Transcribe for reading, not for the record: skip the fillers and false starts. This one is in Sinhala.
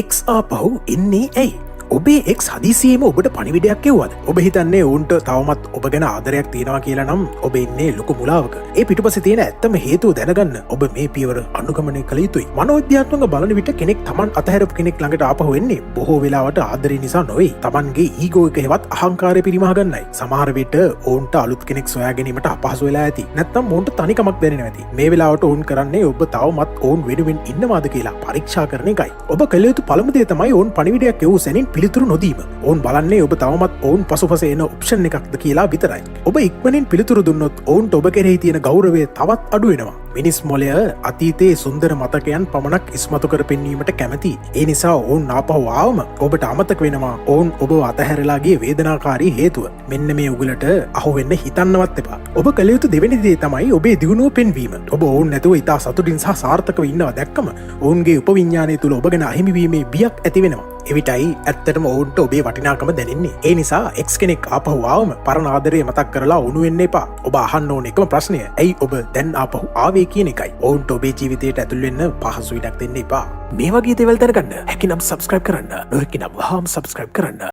එක්ස් ආපහු එන්නේ ඇයි? ඔබේ එක් හදිසියේම ඔබට පණිවිඩයක් එව්වද? ඔබ හිතන්නේ ඔවුන්ට තවමත් ඔබ ගැන ආදරයක් තියෙනවා කියලා නම් ඔබ ඉන්නේ ලොකු මුලාවක. ඒ පිටුපස්සේ තියෙන ඇත්තම හේතුව දැනගන්න ඔබ මේ පියවර අනුගමනය කළ යුතුයි. මනෝවිද්‍යාත්මක බලන විට කෙනෙක් Taman අතහැරපු කෙනෙක් ළඟට ආපහු එන්නේ බොහෝ වෙලාවට ආදරය නිසා නොවේ. Tamanගේ ඊගෝ එක හෙවත් අහංකාරය පිරිමහ ගන්නයි. සමහර විට ඔවුන්ට අලුත් කෙනෙක් සොයා ගැනීමට අපහසු වෙලා ඇති. නැත්නම් ඔවුන්ට තනිකමක් දැනෙනවා ඇති. මේ වෙලාවට ඔවුන් කරන්නේ ඔබ තවමත් ඔවුන් වෙනුවෙන් ඉන්නවාද කියලා පරීක්ෂා කරන එකයි. ඔබ කළ යුතු පළමු දේ තමයි ඔවුන් පණිවිඩයක් එවූ සැනින් පිළිතුරු නොදීම. ඔවුන් බලන්නේ ඔබ තවමත් ඔවුන් පසුපස එන ඔප්ෂන් එකක්ද කියලා විතරයි. ඔබ ඉක්මනින් පිළිතුරු දුන්නොත් ඔවුන්ට ඔබ කෙරෙහි තියෙන ගෞරවය තවත් අඩු වෙනවා. මිනිස් මොලය අතීතයේ සුන්දර මතකයන් පමණක් ඉස්මතු කර පෙන්වීමට කැමති. ඒ නිසා ඔවුන් ආපහු ආවම ඔබට අමතක වෙනවා ඔවුන් ඔබ අතහැරලා ගිය වේදනාකාරී හේතුව. මෙන්න මේ උගලට අහු වෙන්න හිතන්නවත් එපා. ඔබ කළ යුතු දෙවෙනි දේ තමයි ඔබේ දියුණුව පෙන්වීම. ඔබ ඔවුන් නැතුව ඉතා සතුටින් සහ සාර්ථකව ඉන්නවා දැක්කම ඔවුන්ගේ උපවිඤ්ඤාණය තුල ඔබ ගැන අහිමිවීමේ බියක් ඇති වෙනවා. එවිටයි ඇත්තටම ඔවුන්ට ඔබේ වටිනාකම දැනෙන්නේ. ඒ නිසා එක්ස් කෙනෙක් ආපහු ආවම පරණ ආදරය මතක් කරලා උණු වෙන්න එපා. ඔබ අහන්න ඕන එකම ප්‍රශ්නය ඇයි ඔබ දැන් ආපහු ආවේ කියන එකයි. ඔවුන්ට ඔබේ ජීවිතයට ඇතුල් වෙන්න පහසු ඉඩක් දෙන්න එපා. මේ වගේ දේවල් දැනගන්න හැකිනම් සබ්ස්ක්‍රයිබ් කරන්න. නොහැකිනම් වහාම සබ්ස්ක්‍රයිබ් කරන්න.